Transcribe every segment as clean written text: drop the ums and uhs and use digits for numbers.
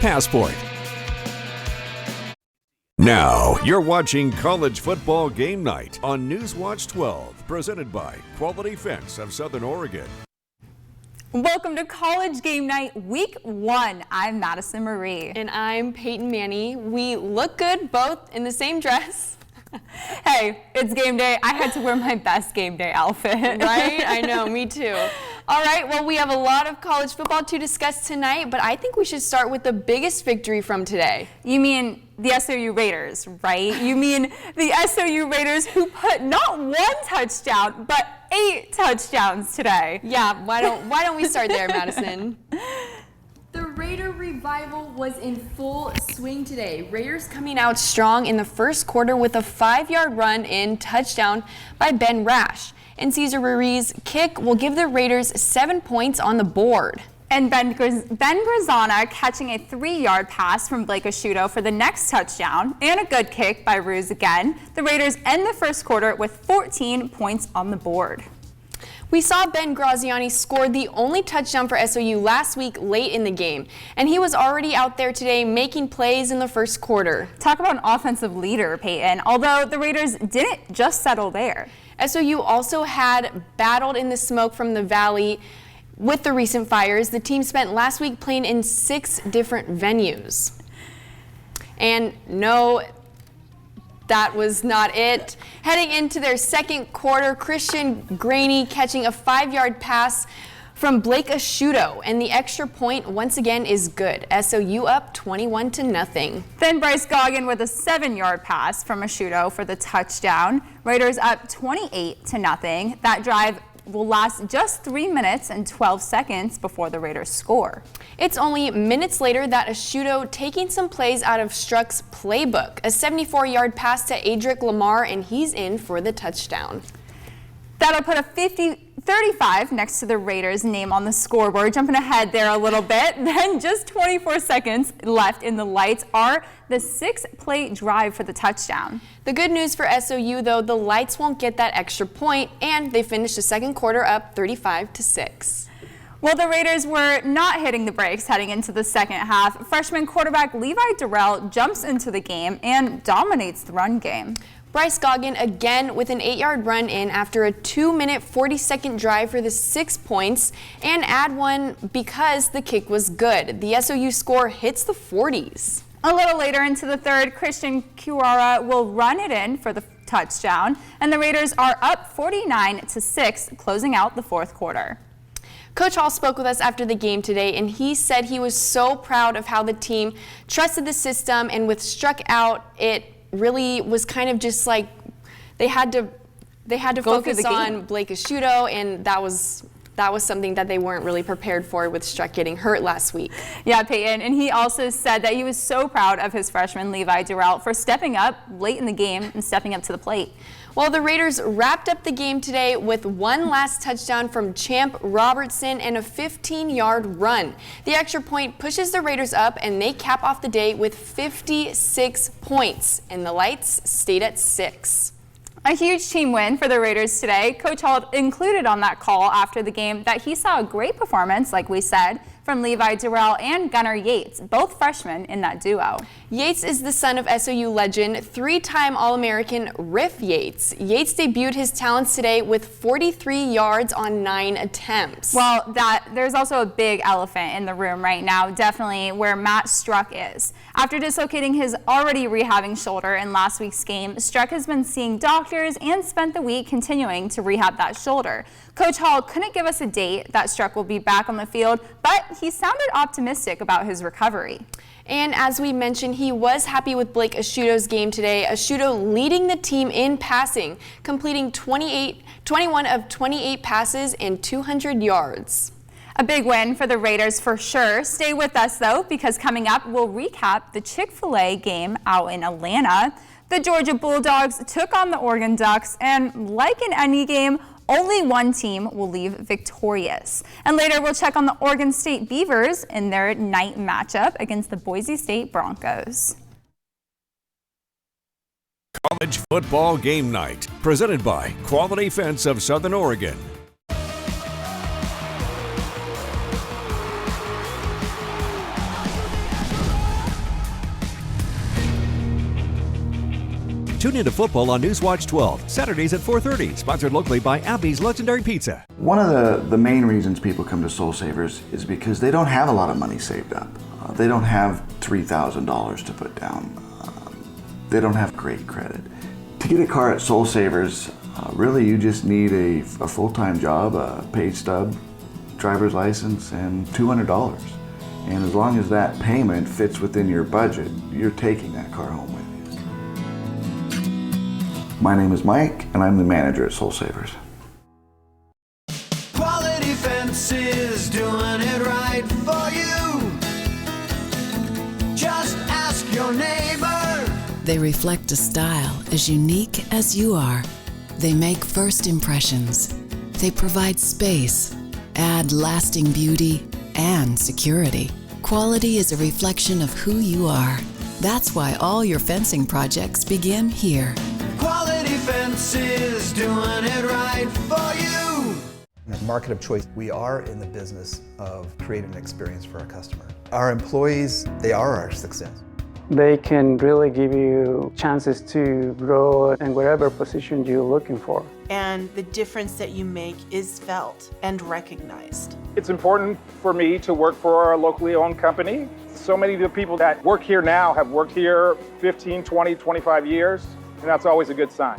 Passport. Now, you're watching College Football Game Night on Newswatch 12, presented by Quality Fence of Southern Oregon. Welcome to College Game Night Week 1. I'm Madison Marie. And I'm Peyton Manny. We look good both in the same dress. Hey, it's game day. I had to wear my best game day outfit. Right? I know, me too. All right, well, we have a lot of college football to discuss tonight, but I think we should start with the biggest victory from today. You mean the SOU Raiders, right? You mean the SOU Raiders who put not one touchdown, but 8 touchdowns today. Yeah, why don't we start there, Madison? The Raider revival was in full swing today. Raiders coming out strong in the first quarter with a 5-yard run in touchdown by Ben Rash. And Cesar Ruiz's kick will give the Raiders 7 points on the board. And Ben Grazana catching a 3-yard pass from Blake Asciutto for the next touchdown, and a good kick by Ruiz again. The Raiders end the first quarter with 14 points on the board. We saw Ben Graziani score the only touchdown for SOU last week late in the game, and he was already out there today making plays in the first quarter. Talk about an offensive leader, Peyton, although the Raiders didn't just settle there. SOU also had battled in the smoke from the valley with the recent fires. The team spent last week playing in 6 different venues. And no, that was not it. Heading into their second quarter, Christian Graney catching a 5-yard pass from Blake Asciutto, and the extra point once again is good. SOU up 21-0. Then Bryce Goggin with a 7-yard pass from Asciutto for the touchdown. Raiders up 28-0. That drive will last just 3 minutes and 12 seconds before the Raiders score. It's only minutes later that Asciutto taking some plays out of Strzok's playbook. A 74-yard pass to Adric Lamar, and he's in for the touchdown. That'll put a 35 next to the Raiders' name on the scoreboard. Jumping ahead there a little bit, then just 24 seconds left in the lights are the 6-play drive for the touchdown. The good news for SOU, though, the lights won't get that extra point, and they finished the second quarter up 35-6. Well, the Raiders were not hitting the brakes heading into the second half. Freshman quarterback Levi Durrell jumps into the game and dominates the run game. Bryce Goggin again with an 8-yard run in after a 2-minute 40-second drive for the 6 points, and add one because the kick was good. The SOU score hits the 40s. A little later into the third, Christian Kiwara will run it in for the touchdown, and the Raiders are up 49-6, closing out the fourth quarter. Coach Hall spoke with us after the game today, and he said he was so proud of how the team trusted the system, and with Strzok out, it really was kind of just like they had to focus on Blake Asciutto, and that was something that they weren't really prepared for with Strzok getting hurt last week. Yeah, Peyton, and he also said that he was so proud of his freshman Levi Durrell for stepping up late in the game and stepping up to the plate. Well, the Raiders wrapped up the game today with one last touchdown from Champ Robertson and a 15-yard run. The extra point pushes the Raiders up, and they cap off the day with 56 points, and the lights stayed at 6. A huge team win for the Raiders today. Coach Hall included on that call after the game that he saw a great performance, like we said, from Levi Durrell and Gunnar Yates, both freshmen in that duo. Yates is the son of SOU legend, 3-time All-American Riff Yates. Yates debuted his talents today with 43 yards on 9 attempts. Well, there's also a big elephant in the room right now, definitely where Matt Strzok is. After dislocating his already rehabbing shoulder in last week's game, Strzok has been seeing doctors and spent the week continuing to rehab that shoulder. Coach Hall couldn't give us a date that Strzok will be back on the field, but he sounded optimistic about his recovery. And as we mentioned, he was happy with Blake Asciutto's game today. Asciutto leading the team in passing, completing 21 of 28 passes and 200 yards. A big win for the Raiders for sure. Stay with us though, because coming up we'll recap the Chick-fil-A game out in Atlanta. The Georgia Bulldogs took on the Oregon Ducks, and like in any game, only one team will leave victorious. And later we'll check on the Oregon State Beavers in their night matchup against the Boise State Broncos. College Football Game Night, presented by Quality Fence of Southern Oregon. Tune into football on Newswatch 12, Saturdays at 4:30, sponsored locally by Appy's Legendary Pizza. One of the main reasons people come to Soul Savers is because they don't have a lot of money saved up. They don't have $3,000 to put down. They don't have great credit. To get a car at Soul Savers, really you just need a full-time job, a paid stub, driver's license, and $200. And as long as that payment fits within your budget, you're taking that car home with you. My name is Mike, and I'm the manager at Soul Savers. Quality Fences, doing it right for you. Just ask your neighbor. They reflect a style as unique as you are. They make first impressions. They provide space, add lasting beauty and security. Quality is a reflection of who you are. That's why all your fencing projects begin here. Quality Fences, doing it right for you. At Market of Choice, we are in the business of creating an experience for our customer. Our employees, they are our success. They can really give you chances to grow in whatever position you're looking for. And the difference that you make is felt and recognized. It's important for me to work for a locally owned company. So many of the people that work here now have worked here 15, 20, 25 years, and that's always a good sign.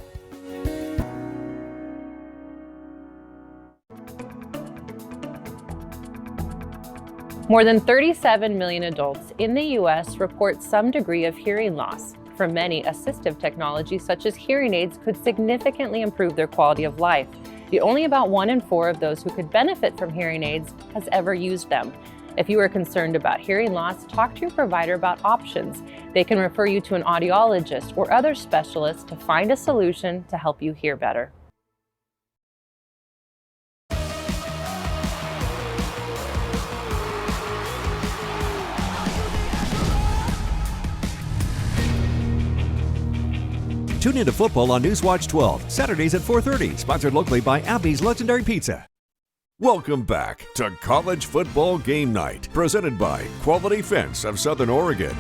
More than 37 million adults in the U.S. report some degree of hearing loss. For many, assistive technology such as hearing aids could significantly improve their quality of life. Yet only about 1 in 4 of those who could benefit from hearing aids has ever used them. If you are concerned about hearing loss, talk to your provider about options. They can refer you to an audiologist or other specialists to find a solution to help you hear better. Tune into football on Newswatch 12, Saturdays at 4:30, sponsored locally by Appy's Legendary Pizza. Welcome back to College Football Game Night, presented by Quality Fence of Southern Oregon.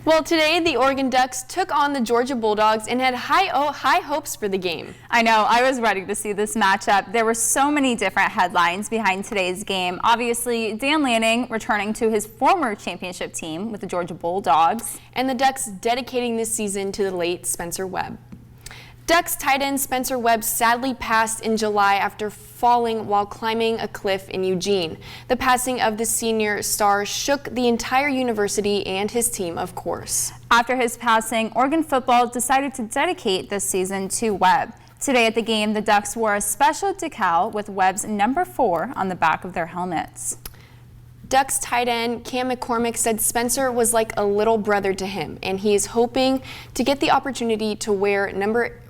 Well, today the Oregon Ducks took on the Georgia Bulldogs and had high hopes for the game. I know, I was ready to see this matchup. There were so many different headlines behind today's game. Obviously, Dan Lanning returning to his former championship team with the Georgia Bulldogs. And the Ducks dedicating this season to the late Spencer Webb. Ducks tight end Spencer Webb sadly passed in July after falling while climbing a cliff in Eugene. The passing of the senior star shook the entire university and his team, of course. After his passing, Oregon football decided to dedicate this season to Webb. Today at the game, the Ducks wore a special decal with Webb's number 4 on the back of their helmets. Ducks tight end Cam McCormick said Spencer was like a little brother to him, and he is hoping to get the opportunity to wear number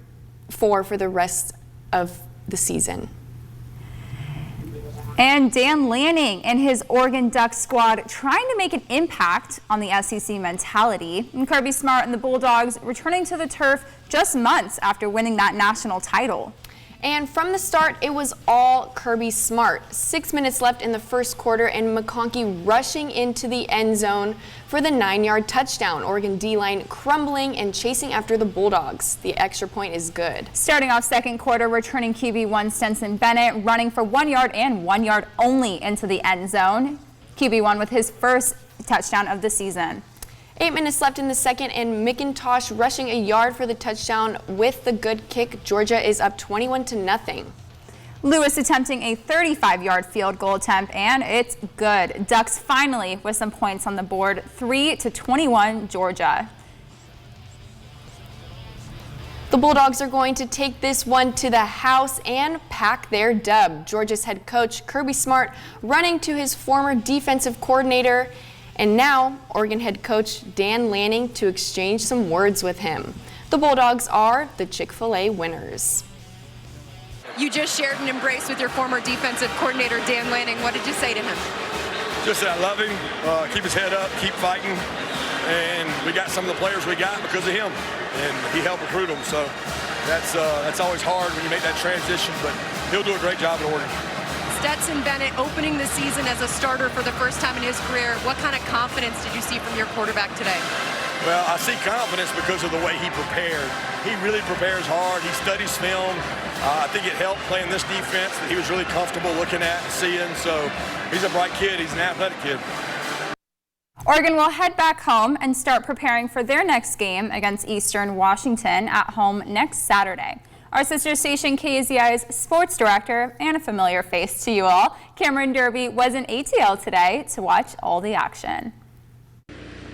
4 for the rest of the season. And Dan Lanning and his Oregon Ducks squad trying to make an impact on the SEC mentality. And Kirby Smart and the Bulldogs returning to the turf just months after winning that national title. And from the start, it was all Kirby Smart. 6 minutes left in the first quarter, and McConkey rushing into the end zone for the 9-yard touchdown. Oregon D-line crumbling and chasing after the Bulldogs. The extra point is good. Starting off second quarter, returning QB1 Stetson Bennett running for 1 yard and 1 yard only into the end zone. QB1 with his first touchdown of the season. 8 minutes left in the second, and McIntosh rushing a yard for the touchdown with the good kick. Georgia is up 21-0. Lewis attempting a 35-yard field goal attempt, and it's good. Ducks finally with some points on the board, 3-21 Georgia. The Bulldogs are going to take this one to the house and pack their dub. Georgia's head coach Kirby Smart running to his former defensive coordinator, and now Oregon head coach Dan Lanning to exchange some words with him. The Bulldogs are the Chick-fil-A winners. You just shared an embrace with your former defensive coordinator, Dan Lanning. What did you say to him? Just that I love him, keep his head up, keep fighting, and we got some of the players we got because of him, and he helped recruit them, so that's always hard when you make that transition, but he'll do a great job at Oregon. Stetson Bennett opening the season as a starter for the first time in his career. What kind of confidence did you see from your quarterback today? Well, I see confidence because of the way he prepared. He really prepares hard. He studies film. I think it helped playing this defense that he was really comfortable looking at and seeing. So he's a bright kid. He's an athletic kid. Oregon will head back home and start preparing for their next game against Eastern Washington at home next Saturday. Our sister station KZI's sports director and a familiar face to you all, Cameron Derby, was in ATL today to watch all the action.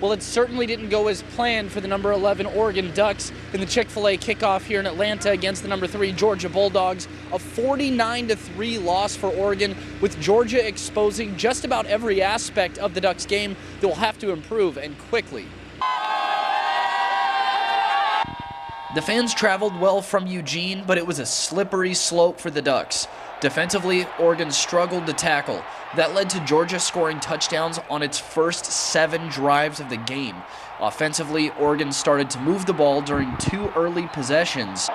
Well, it certainly didn't go as planned for the number 11 Oregon Ducks in the Chick-fil-A kickoff here in Atlanta against the number 3 Georgia Bulldogs. A 49-3 loss for Oregon, with Georgia exposing just about every aspect of the Ducks game that will have to improve, and quickly. The fans traveled well from Eugene, but it was a slippery slope for the Ducks. Defensively, Oregon struggled to tackle. That led to Georgia scoring touchdowns on its first 7 drives of the game. Offensively, Oregon started to move the ball during 2 early possessions.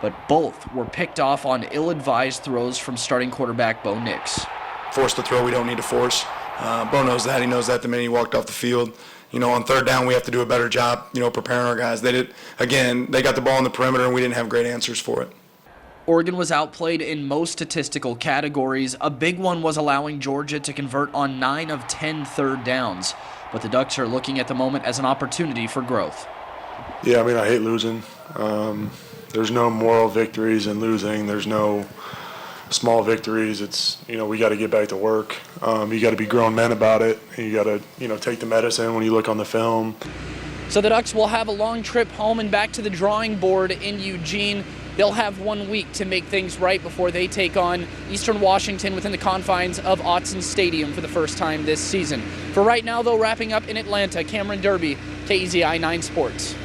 But both were picked off on ill-advised throws from starting quarterback Bo Nix. Force the throw we don't need to force. Bo knows that. He knows that the minute he walked off the field. On third down, we have to do a better job, preparing our guys. They got the ball on the perimeter, and we didn't have great answers for it. Oregon was outplayed in most statistical categories. A big one was allowing Georgia to convert on 9 of 10 third downs. But the Ducks are looking at the moment as an opportunity for growth. Yeah, I hate losing. There's no moral victories in losing. There's no small victories. It's, we got to get back to work. You got to be grown men about it. You got to, take the medicine when you look on the film. So the Ducks will have a long trip home and back to the drawing board in Eugene. They'll have 1 week to make things right before they take on Eastern Washington within the confines of Autzen Stadium for the first time this season. For right now, though, wrapping up in Atlanta, Cameron Derby, KZI 9 Sports.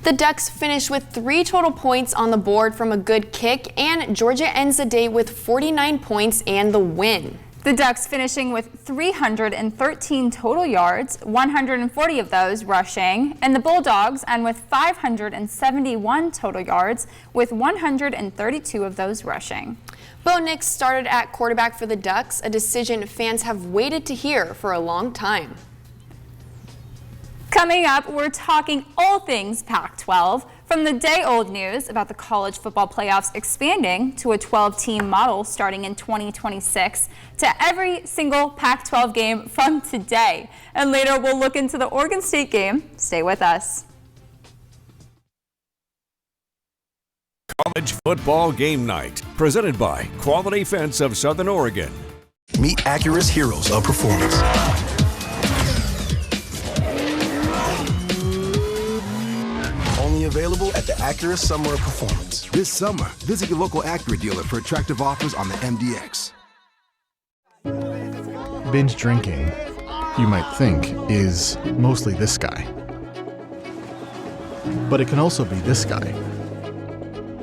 The Ducks finish with 3 total points on the board from a good kick, and Georgia ends the day with 49 points and the win. The Ducks finishing with 313 total yards, 140 of those rushing, and the Bulldogs end with 571 total yards, with 132 of those rushing. Bo Nix started at quarterback for the Ducks, a decision fans have waited to hear for a long time. Coming up, we're talking all things Pac-12, from the day-old news about the college football playoffs expanding to a 12-team model starting in 2026 to every single Pac-12 game from today. And later, we'll look into the Oregon State game. Stay with us. College football game night, presented by Quality Fence of Southern Oregon. Meet Acura's heroes of performance. Only available at the Acura Summer of Performance. This summer, visit your local Acura dealer for attractive offers on the MDX. Binge drinking, you might think, is mostly this guy. But it can also be this guy.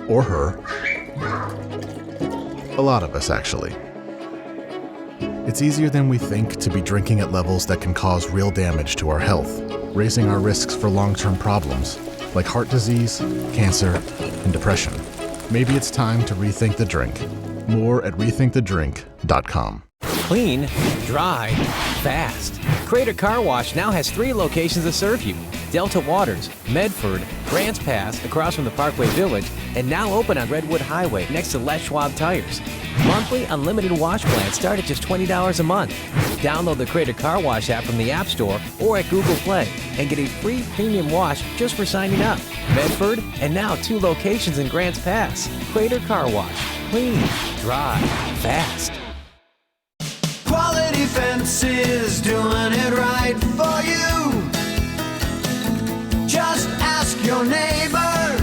Or her. A lot of us, actually. It's easier than we think to be drinking at levels that can cause real damage to our health, raising our risks for long-term problems like heart disease, cancer, and depression. Maybe it's time to rethink the drink. More at rethinkthedrink.com. Clean, dry, fast. Crater Car Wash now has 3 locations to serve you. Delta Waters, Medford, Grants Pass across from the Parkway Village, and now open on Redwood Highway next to Les Schwab Tires. Monthly unlimited wash plans start at just $20 a month. Download the Crater Car Wash app from the App Store or at Google Play and get a free premium wash just for signing up. Medford, and now 2 locations in Grants Pass. Crater Car Wash. Clean, dry, fast. Quality Fences, doing it right for you. Just ask your neighbor.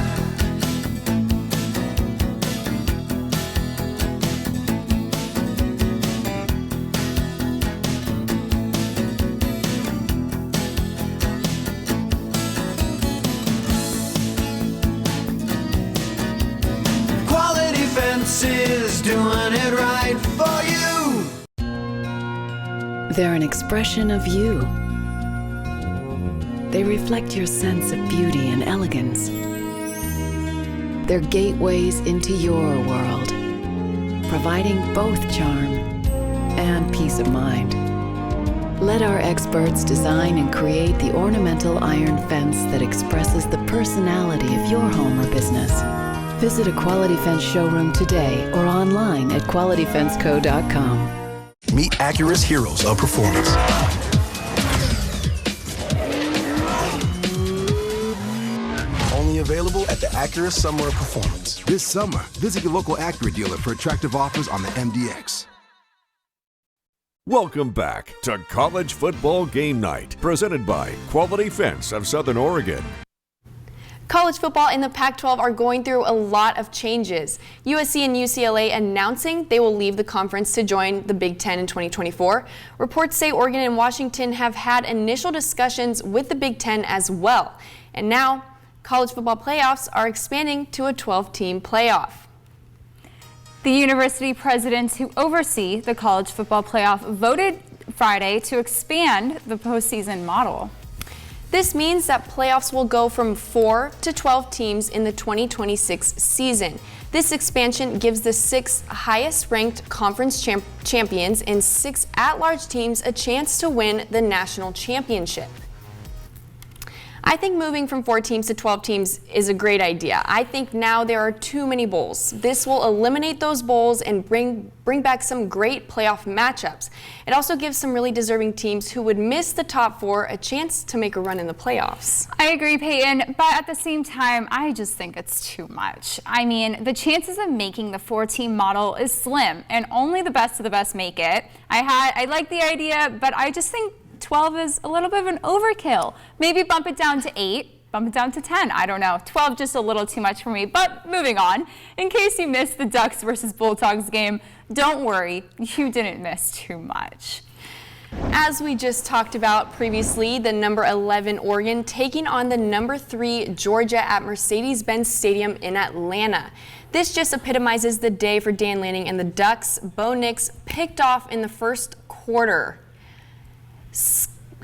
Quality Fences, doing it right for you. They're an expression of you. They reflect your sense of beauty and elegance. They're gateways into your world. providing both charm and peace of mind. Let our experts design and create the ornamental iron fence that expresses the personality of your home or business. Visit a Quality Fence showroom today or online at qualityfenceco.com. Meet Acura's heroes of performance. Only available at the Acura Summer of Performance. This summer, visit your local Acura dealer for attractive offers on the MDX. Welcome back to College Football Game Night, presented by Quality Fence of Southern Oregon. College football in the Pac-12 are going through a lot of changes. USC and UCLA announcing they will leave the conference to join the Big Ten in 2024. Reports say Oregon and Washington have had initial discussions with the Big Ten as well. And now, college football playoffs are expanding to a 12-team playoff. The university presidents who oversee the college football playoff voted Friday to expand the postseason model. This means that playoffs will go from 4 to 12 teams in the 2026 season. This expansion gives the 6 highest-ranked conference champions and 6 at-large teams a chance to win the national championship. I think moving from 4 teams to 12 teams is a great idea. I think now there are too many bowls. This will eliminate those bowls and bring back some great playoff matchups. It also gives some really deserving teams who would miss the top 4 a chance to make a run in the playoffs. I agree, Peyton, but at the same time, I just think it's too much. I mean, the chances of making the 4-team model is slim, and only the best of the best make it. I like the idea, but I just think 12 is a little bit of an overkill. Maybe bump it down to 8, bump it down to 10. I don't know. 12 just a little too much for me. But moving on, in case you missed the Ducks versus Bulldogs game, don't worry, you didn't miss too much. As we just talked about previously, the number 11 Oregon taking on the number 3 Georgia at Mercedes-Benz Stadium in Atlanta. This just epitomizes the day for Dan Lanning and the Ducks. Bo Nix picked off in the first quarter.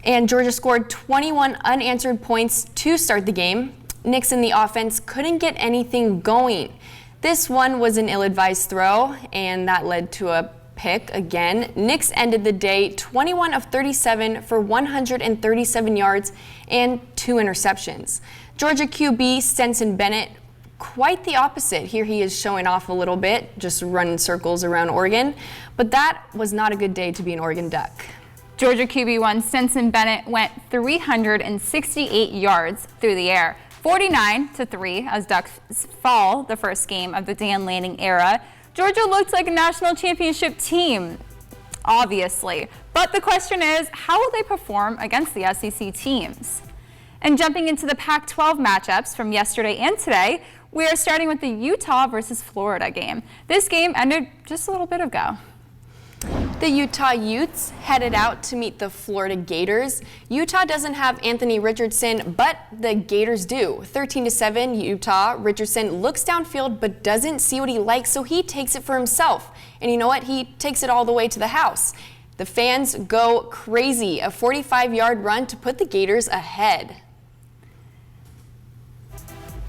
And Georgia scored 21 unanswered points to start the game. Nix and the offense couldn't get anything going. This one was an ill-advised throw, and that led to a pick again. Nix ended the day 21 of 37 for 137 yards and 2 interceptions. Georgia QB Stetson Bennett, quite the opposite. Here he is showing off a little bit, just running circles around Oregon. But that was not a good day to be an Oregon Duck. Georgia QB1 Stetson Bennett went 368 yards through the air, 49-3 as Ducks fall the first game of the Dan Lanning era. Georgia looked like a national championship team, obviously. But the question is, how will they perform against the SEC teams? And jumping into the Pac-12 matchups from yesterday and today, we are starting with the Utah versus Florida game. This game ended just a little bit ago. The Utah Utes headed out to meet the Florida Gators. Utah doesn't have Anthony Richardson, but the Gators do. 13-7 Utah. Richardson looks downfield but doesn't see what he likes, so he takes it for himself. And you know what? He takes it all the way to the house. The fans go crazy. A 45-yard run to put the Gators ahead.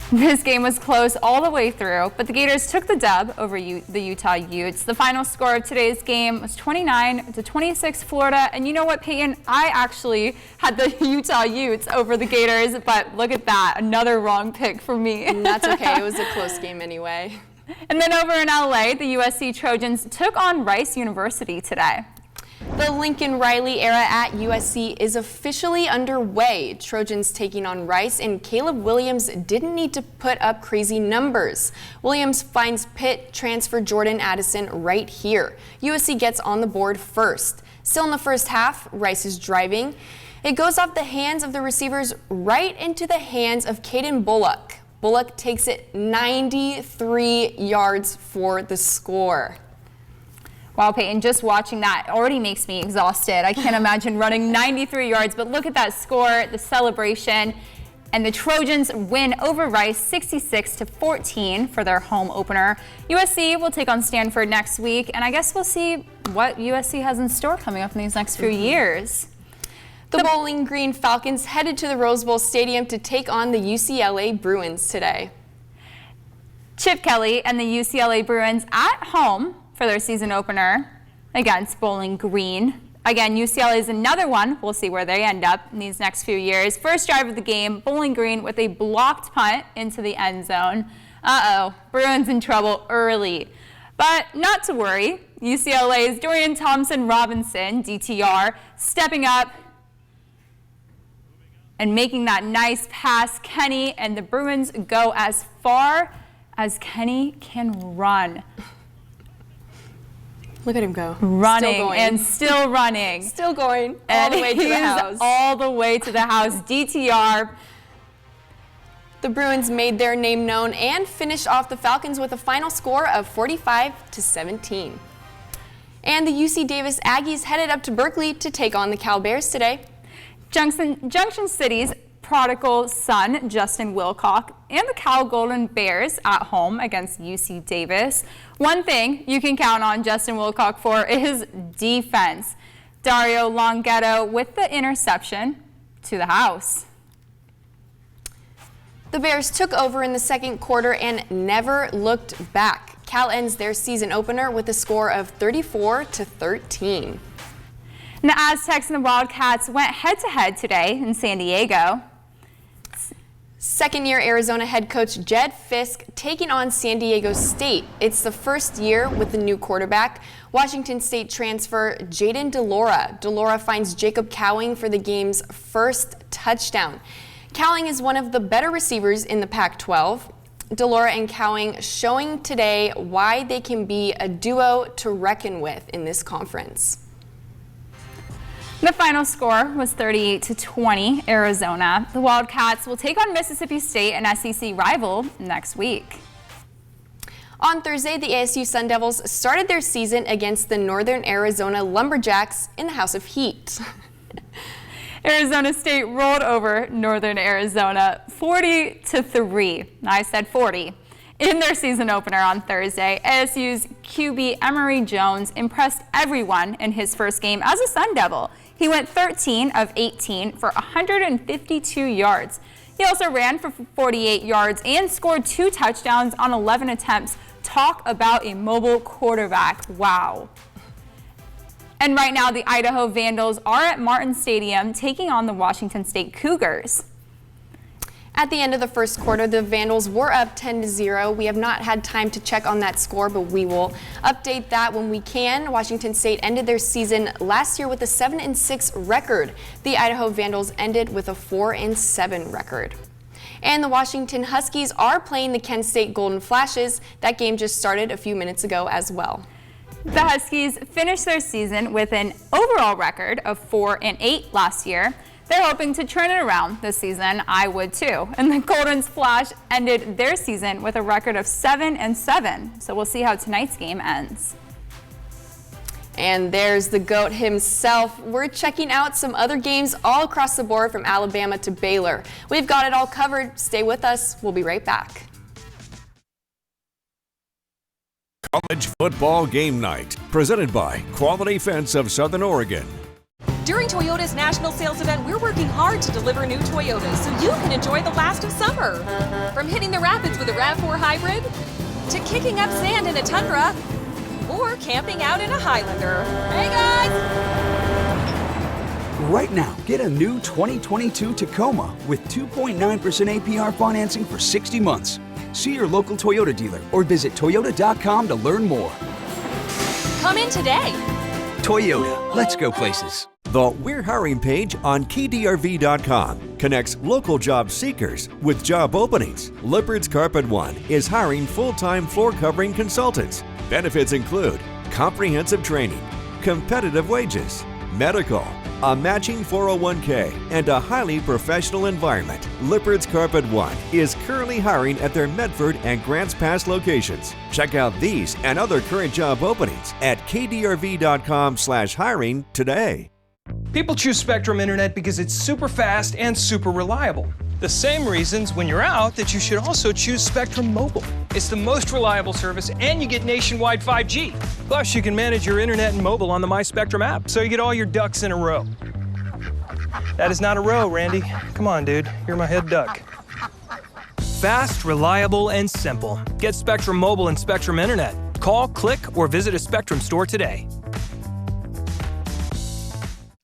This game was close all the way through, but the Gators took the dub over the Utah Utes. The final score of today's game was 29-26 Florida. And you know what, Peyton? I actually had the Utah Utes over the Gators, but look at that. Another wrong pick for me. That's okay. It was a close game anyway. And then over in LA, the USC Trojans took on Rice University today. The Lincoln Riley era at USC is officially underway. Trojans taking on Rice, and Caleb Williams didn't need to put up crazy numbers. Williams finds Pitt transfer Jordan Addison right here. USC gets on the board first. Still in the first half, Rice is driving. It goes off the hands of the receivers right into the hands of Caden Bullock. Bullock takes it 93 yards for the score. Wow, Peyton, just watching that already makes me exhausted. I can't imagine running 93 yards, but look at that score, the celebration, and the Trojans win over Rice 66-14 for their home opener. USC will take on Stanford next week, and I guess we'll see what USC has in store coming up in these next few years. The Bowling Green Falcons headed to the Rose Bowl Stadium to take on the UCLA Bruins today. Chip Kelly and the UCLA Bruins at home for their season opener against Bowling Green. Again, UCLA is another one. We'll see where they end up in these next few years. First drive of the game, Bowling Green with a blocked punt into the end zone. Bruins in trouble early. But not to worry. UCLA's Dorian Thompson-Robinson, DTR, stepping up and making that nice pass. Kenny and the Bruins go as far as Kenny can run. Look at him go. Running and still running. Still going all the way to the house. All the way to the house. DTR. The Bruins made their name known and finished off the Falcons with a final score of 45-17. And the UC Davis Aggies headed up to Berkeley to take on the Cal Bears today. Junction City's prodigal son, Justin Wilcock, and the Cal Golden Bears at home against UC Davis. One thing you can count on Justin Wilcock for is defense. Dario Longhetto with the interception to the house. The Bears took over in the second quarter and never looked back. Cal ends their season opener with a score of 34-13. And the Aztecs and the Wildcats went head-to-head today in San Diego. Second-year Arizona head coach Jed Fisk taking on San Diego State. It's the first year with the new quarterback, Washington State transfer Jaden DeLaura. DeLaura finds Jacob Cowing for the game's first touchdown. Cowing is one of the better receivers in the Pac-12. DeLaura and Cowing showing today why they can be a duo to reckon with in this conference. The final score was 38-20 Arizona. The Wildcats will take on Mississippi State, an SEC rival, next week. On Thursday, the ASU Sun Devils started their season against the Northern Arizona Lumberjacks in the House of Heat. Arizona State rolled over Northern Arizona 40-3. I said 40. In their season opener on Thursday, ASU's QB Emory Jones impressed everyone in his first game as a Sun Devil. He went 13 of 18 for 152 yards. He also ran for 48 yards and scored 2 touchdowns on 11 attempts. Talk about a mobile quarterback. Wow. And right now, the Idaho Vandals are at Martin Stadium taking on the Washington State Cougars. At the end of the first quarter, the Vandals were up 10-0. We have not had time to check on that score, but we will update that when we can. Washington State ended their season last year with a 7-6 record. The Idaho Vandals ended with a 4-7 record. And the Washington Huskies are playing the Kent State Golden Flashes. That game just started a few minutes ago as well. The Huskies finished their season with an overall record of 4-8 last year. They're hoping to turn it around this season. I would too. And the Golden Flash ended their season with a record of 7-7. So we'll see how tonight's game ends. And there's the GOAT himself. We're checking out some other games all across the board from Alabama to Baylor. We've got it all covered. Stay with us. We'll be right back. College Football Game Night, presented by Quality Fence of Southern Oregon. During Toyota's national sales event, we're working hard to deliver new Toyotas so you can enjoy the last of summer. From hitting the rapids with a RAV4 hybrid, to kicking up sand in a Tundra, or camping out in a Highlander. Hey guys! Right now, get a new 2022 Tacoma with 2.9% APR financing for 60 months. See your local Toyota dealer or visit Toyota.com to learn more. Come in today. Toyota, let's go places. The We're Hiring page on KeyDRV.com connects local job seekers with job openings. Lippard's Carpet One is hiring full-time floor covering consultants. Benefits include comprehensive training, competitive wages, medical, a matching 401k, and a highly professional environment. Lippard's Carpet One is currently hiring at their Medford and Grants Pass locations. Check out these and other current job openings at KDRV.com/hiring today. People choose Spectrum Internet because it's super fast and super reliable. The same reasons when you're out that you should also choose Spectrum Mobile. It's the most reliable service and you get nationwide 5G. Plus, you can manage your internet and mobile on the My Spectrum app, so you get all your ducks in a row. That is not a row, Randy. Come on, dude. You're my head duck. Fast, reliable, and simple. Get Spectrum Mobile and Spectrum Internet. Call, click, or visit a Spectrum store today.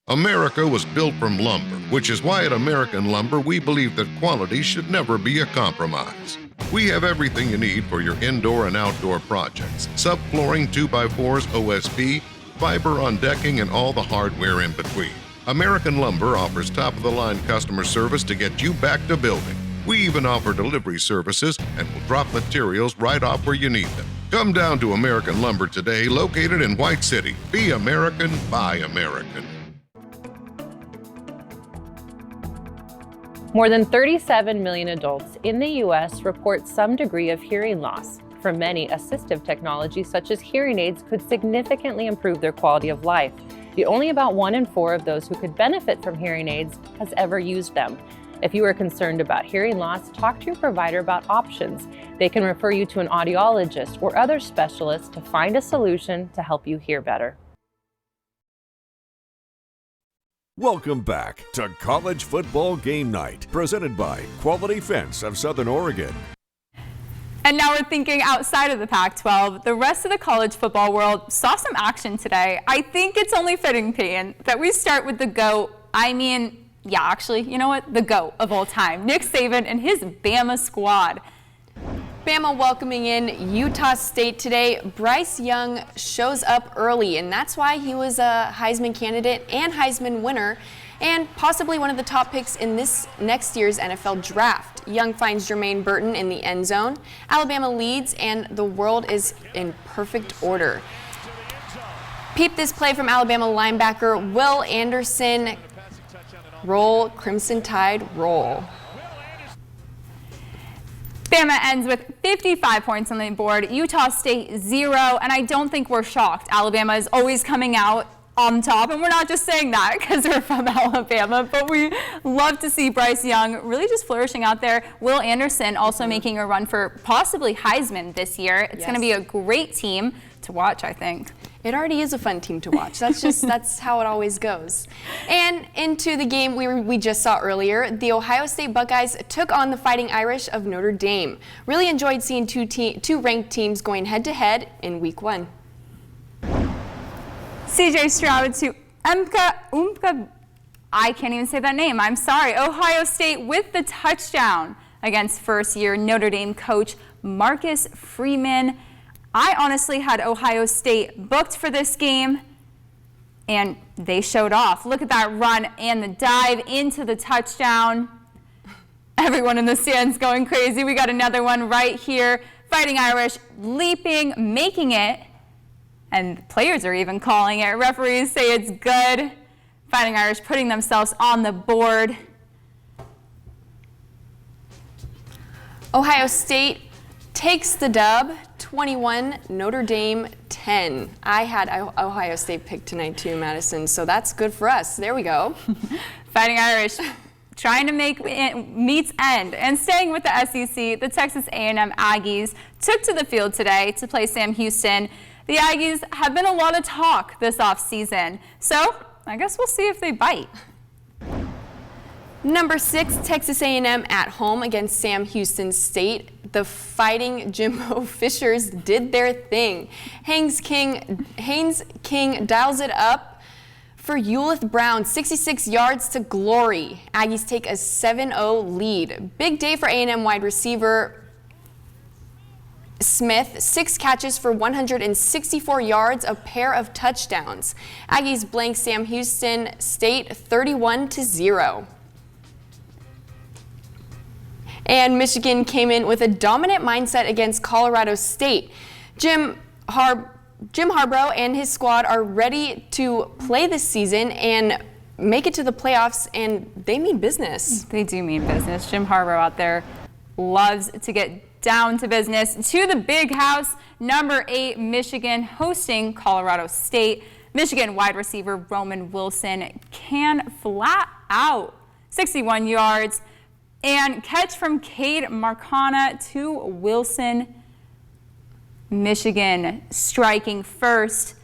America was built from lumber, which is why at American Lumber we believe that quality should never be a compromise. We have everything you need for your indoor and outdoor projects. Subflooring, 2x4s, OSB, fiber on decking, and all the hardware in between. American Lumber offers top-of-the-line customer service to get you back to building. We even offer delivery services and will drop materials right off where you need them. Come down to American Lumber today, located in White City. Be American, buy American. More than 37 million adults in the U.S. report some degree of hearing loss. For many, assistive technology such as hearing aids could significantly improve their quality of life. Yet only about 1 in 4 of those who could benefit from hearing aids has ever used them. If you are concerned about hearing loss, talk to your provider about options. They can refer you to an audiologist or other specialists to find a solution to help you hear better. Welcome back to College Football Game Night, presented by Quality Fence of Southern Oregon. And now we're thinking outside of the Pac-12. The rest of the college football world saw some action today. I think it's only fitting, Peyton, that we start with the GOAT. You know what? The GOAT of all time, Nick Saban and his Bama squad. Bama welcoming in Utah State today. Bryce Young shows up early, and that's why he was a Heisman candidate and Heisman winner, and possibly one of the top picks in this next year's NFL draft. Young finds Jermaine Burton in the end zone. Alabama leads, and the world is in perfect order. Peep this play from Alabama linebacker Will Anderson. Roll, Crimson Tide, roll. Bama ends with 55 points on the board, Utah State 0, and I don't think we're shocked. Alabama is always coming out on top, and we're not just saying that because we're from Alabama, but we love to see Bryce Young really just flourishing out there. Will Anderson also making a run for possibly Heisman this year. It's going to be a great team to watch, I think. It already is a fun team to watch. That's how it always goes. And into the game we just saw earlier, the Ohio State Buckeyes took on the Fighting Irish of Notre Dame. Really enjoyed seeing two ranked teams going head-to-head in Week 1. CJ Stroud to Umka, I can't even say that name, I'm sorry. Ohio State with the touchdown against first-year Notre Dame coach Marcus Freeman. I honestly had Ohio State booked for this game, and they showed off. Look at that run and the dive into the touchdown. Everyone in the stands going crazy. We got another one right here. Fighting Irish leaping, making it, and players are even calling it. Referees say it's good. Fighting Irish putting themselves on the board. Ohio State takes the dub, 21, Notre Dame 10. I had Ohio State picked tonight too, Madison, so that's good for us. There we go. Fighting Irish trying to make meets end. And staying with the SEC, the Texas A&M Aggies took to the field today to play Sam Houston. The Aggies have been a lot of talk this offseason, so I guess we'll see if they bite. Number 6, Texas A&M at home against Sam Houston State. The Fighting Jimbo Fishers did their thing. Haynes King dials it up for Eulith Brown, 66 yards to glory. Aggies take a 7-0 lead. Big day for A&M wide receiver Smith, 6 catches for 164 yards, a pair of touchdowns. Aggies blank Sam Houston State 31-0. And Michigan came in with a dominant mindset against Colorado State. Jim Harbaugh and his squad are ready to play this season and make it to the playoffs, and they mean business. They do mean business. Jim Harbaugh out there loves to get down to business. To the big house, number 8, Michigan hosting Colorado State. Michigan wide receiver Roman Wilson can flat out 61 yards. And catch from Cade Marcana to Wilson. Michigan striking first.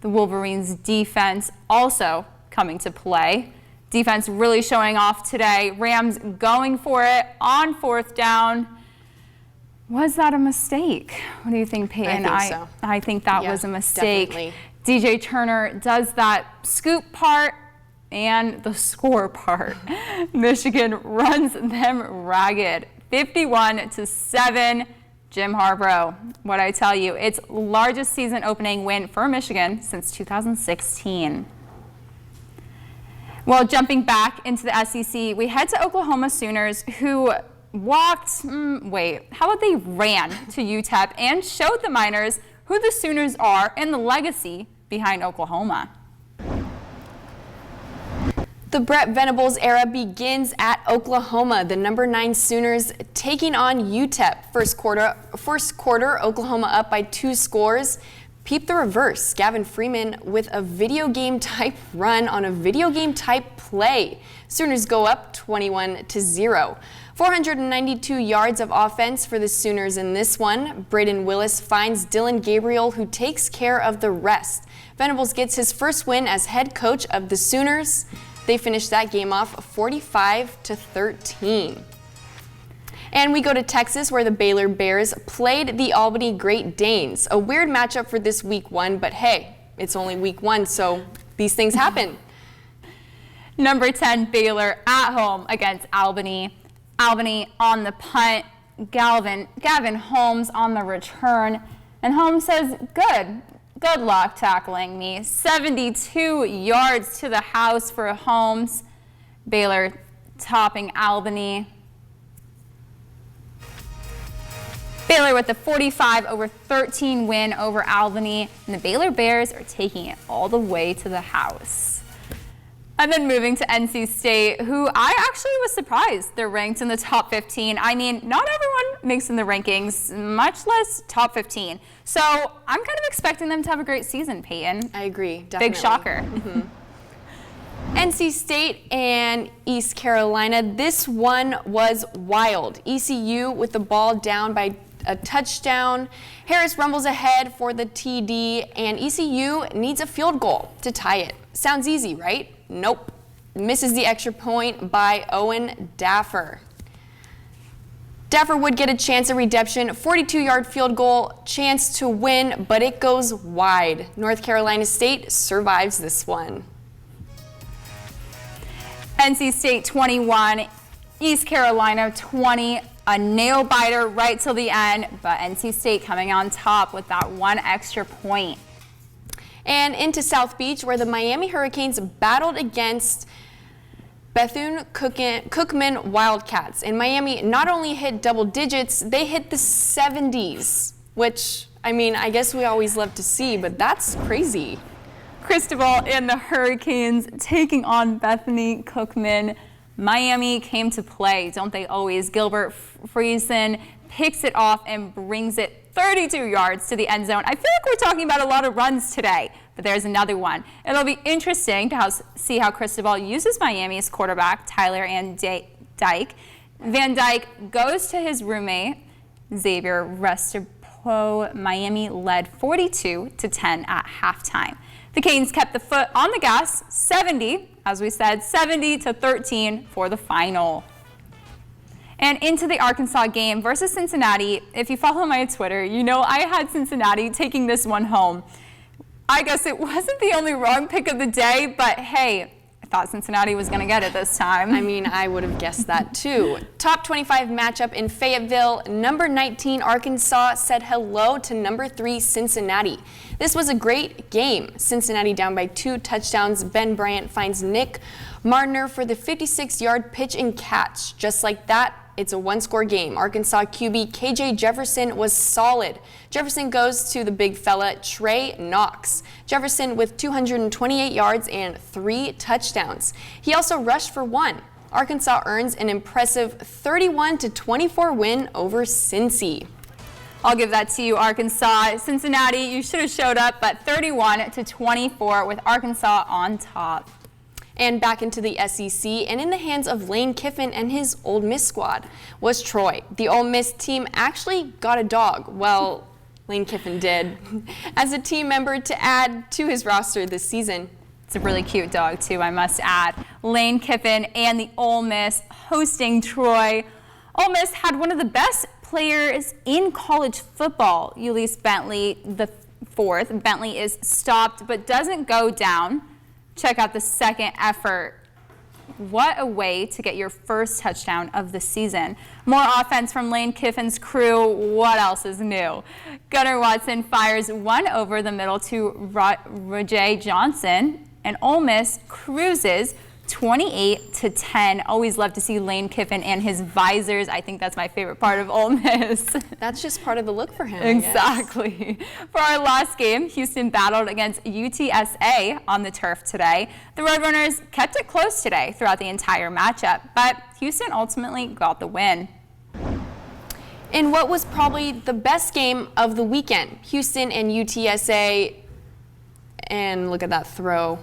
The Wolverines defense also coming to play. Defense really showing off today. Rams going for it on 4th down. Was that a mistake? What do you think, Peyton? I think so. I think that was a mistake. Definitely. DJ Turner does that scoop part and the score part. Michigan runs them ragged. 51-7. Jim Harbaugh, what I tell you, it's largest season opening win for Michigan since 2016. Well, jumping back into the SEC, we head to Oklahoma Sooners, who how about they ran to UTEP and showed the Miners who the Sooners are and the legacy behind Oklahoma. The Brett Venables era begins at Oklahoma. The number 9 Sooners taking on UTEP. First quarter, Oklahoma up by 2 scores. Peep the reverse. Gavin Freeman with a video game type run on a video game type play. Sooners go up 21-0. 492 yards of offense for the Sooners in this one. Braden Willis finds Dylan Gabriel, who takes care of the rest. Venables gets his first win as head coach of the Sooners. They finished that game off 45-13. And we go to Texas, where the Baylor Bears played the Albany Great Danes. A weird matchup for this week 1, but hey, it's only week 1, so these things happen. Number 10 Baylor at home against Albany. Albany on the punt, Gavin Holmes on the return, and Holmes says, good luck tackling me. 72 yards to the house for Holmes. Baylor topping Albany. Baylor with the 45-13 win over Albany, and the Baylor Bears are taking it all the way to the house. And then moving to NC State, who I actually was surprised they're ranked in the top 15. I mean, not everyone makes in the rankings, much less top 15. So I'm kind of expecting them to have a great season, Peyton. I agree, definitely. Big shocker. NC State and East Carolina, this one was wild. ECU with the ball down by a touchdown. Harris rumbles ahead for the TD, and ECU needs a field goal to tie it. Sounds easy, right? Nope. Misses the extra point by Owen Daffer. Daffer would get a chance at redemption, 42-yard field goal, chance to win, but it goes wide. North Carolina State survives this one. NC State 21, East Carolina 20, a nail biter right till the end, but NC State coming on top with that one extra point. And into South Beach, where the Miami Hurricanes battled against Bethune-Cookman Wildcats. And Miami not only hit double digits, they hit the 70s, which, I mean, I guess we always love to see, but that's crazy. Cristobal and the Hurricanes taking on Bethune-Cookman. Miami came to play, don't they always? Gilbert Friesen picks it off and brings it 32 yards to the end zone. I feel like we're talking about a lot of runs today, but there's another one. It'll be interesting to see how Cristobal uses Miami's quarterback, Tyler Van Dyke. Van Dyke goes to his roommate, Xavier Restrepo. Miami led 42-10 at halftime. The Canes kept the foot on the gas, 70-13 for the final. And into the Arkansas game versus Cincinnati. If you follow my Twitter, you know I had Cincinnati taking this one home. I guess it wasn't the only wrong pick of the day, but hey, I thought Cincinnati was going to get it this time. I mean, I would have guessed that too. Top 25 matchup in Fayetteville. Number 19 Arkansas said hello to number 3 Cincinnati. This was a great game. Cincinnati down by 2 touchdowns. Ben Bryant finds Nick Martiner for the 56-yard pitch and catch. Just like that, it's a one-score game. Arkansas QB KJ Jefferson was solid. Jefferson goes to the big fella, Trey Knox. Jefferson with 228 yards and 3 touchdowns. He also rushed for 1. Arkansas earns an impressive 31-24 win over Cincy. I'll give that to you, Arkansas. Cincinnati, you should have showed up, but 31-24 with Arkansas on top. And back into the SEC, and in the hands of Lane Kiffin and his Ole Miss squad was Troy. The Ole Miss team actually got a dog. Well, Lane Kiffin did, as a team member to add to his roster this season. It's a really cute dog, too, I must add. Lane Kiffin and the Ole Miss hosting Troy. Ole Miss had one of the best players in college football. Ulysses Bentley, the fourth. Bentley is stopped but doesn't go down. Check out the second effort. What a way to get your first touchdown of the season. More offense from Lane Kiffin's crew. What else is new? Gunnar Watson fires one over the middle to Rajay Johnson, and Ole Miss cruises 28-10. Always love to see Lane Kiffin and his visors. I think that's my favorite part of Ole Miss. That's just part of the look for him. Exactly. For our last game, Houston battled against UTSA on the turf today. The Roadrunners kept it close today throughout the entire matchup, but Houston ultimately got the win. In what was probably the best game of the weekend, Houston and UTSA, and look at that throw.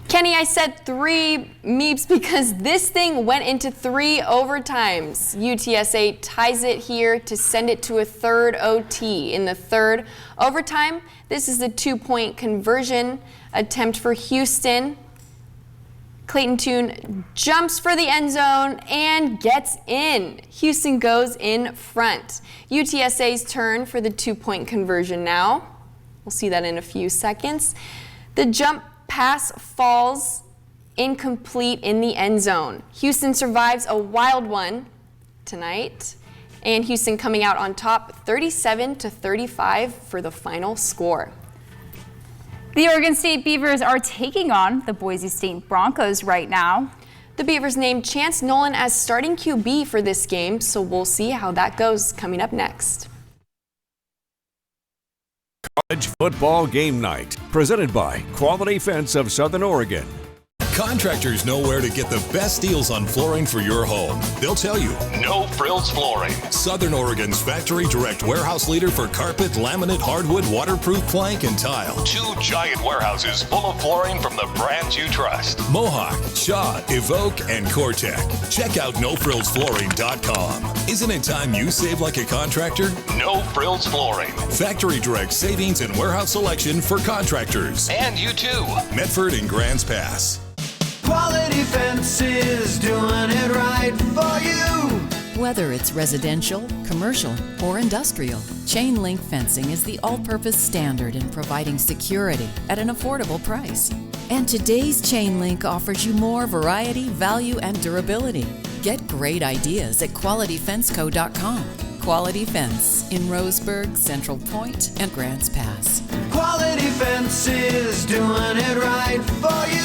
Kenny, I said 3 meeps because this thing went into 3 overtimes. UTSA ties it here to send it to a third OT. In the third overtime, this is the 2-point conversion attempt for Houston. Clayton Tune jumps for the end zone and gets in. Houston goes in front. UTSA's turn for the 2-point conversion now. We'll see that in a few seconds. The jump pass falls incomplete in the end zone. Houston survives a wild one tonight, and Houston coming out on top 37-35 for the final score. The Oregon State Beavers are taking on the Boise State Broncos right now. The Beavers named Chance Nolan as starting QB for this game, so we'll see how that goes coming up next. College Football Game Night, presented by Quality Fence of Southern Oregon. Contractors know where to get the best deals on flooring for your home. They'll tell you. No Frills Flooring. Southern Oregon's factory direct warehouse leader for carpet, laminate, hardwood, waterproof plank, and tile. 2 giant warehouses full of flooring from the brands you trust. Mohawk, Shaw, Evoque, and Cortec. Check out NoFrillsFlooring.com. Isn't it time you save like a contractor? No Frills Flooring. Factory direct savings and warehouse selection for contractors. And you too. Medford and Grants Pass. Quality Fences, doing it right for you. Whether it's residential, commercial, or industrial, Chain Link Fencing is the all-purpose standard in providing security at an affordable price. And today's Chain Link offers you more variety, value, and durability. Get great ideas at QualityFenceCo.com. Quality Fence in Roseburg, Central Point, and Grants Pass. Quality Fences, doing it right for you.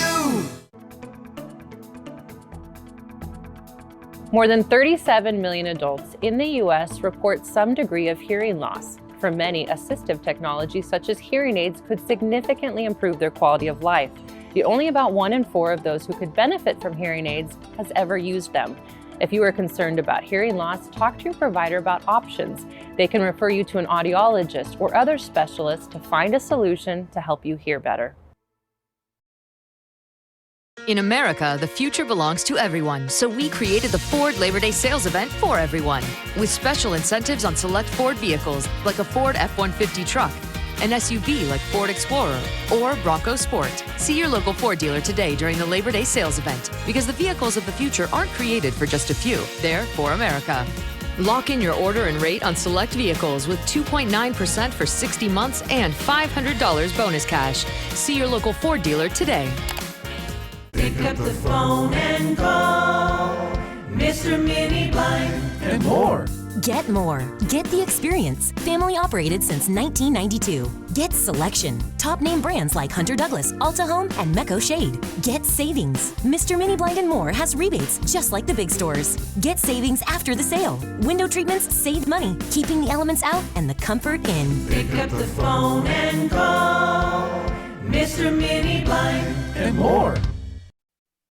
More than 37 million adults in the U.S. report some degree of hearing loss. For many, assistive technology such as hearing aids could significantly improve their quality of life. Yet only about 1 in 4 of those who could benefit from hearing aids has ever used them. If you are concerned about hearing loss, talk to your provider about options. They can refer you to an audiologist or other specialists to find a solution to help you hear better. In America, the future belongs to everyone, so we created the Ford Labor Day sales event for everyone, with special incentives on select Ford vehicles like a Ford F-150 truck, an SUV like Ford Explorer, or Bronco Sport. See your local Ford dealer today during the Labor Day sales event, because the vehicles of the future aren't created for just a few, they're for America. Lock in your order and rate on select vehicles with 2.9% for 60 months and $500 bonus cash. See your local Ford dealer today. Pick up the phone and call Mr. Mini Blind and more. Get more. Get the experience. Family operated since 1992. Get selection. Top name brands like Hunter Douglas, Alta Home, and Mecco Shade. Get savings. Mr. Mini Blind and More has rebates just like the big stores. Get savings after the sale. Window treatments save money, keeping the elements out and the comfort in. Pick up the phone and call Mr. Mini Blind and more.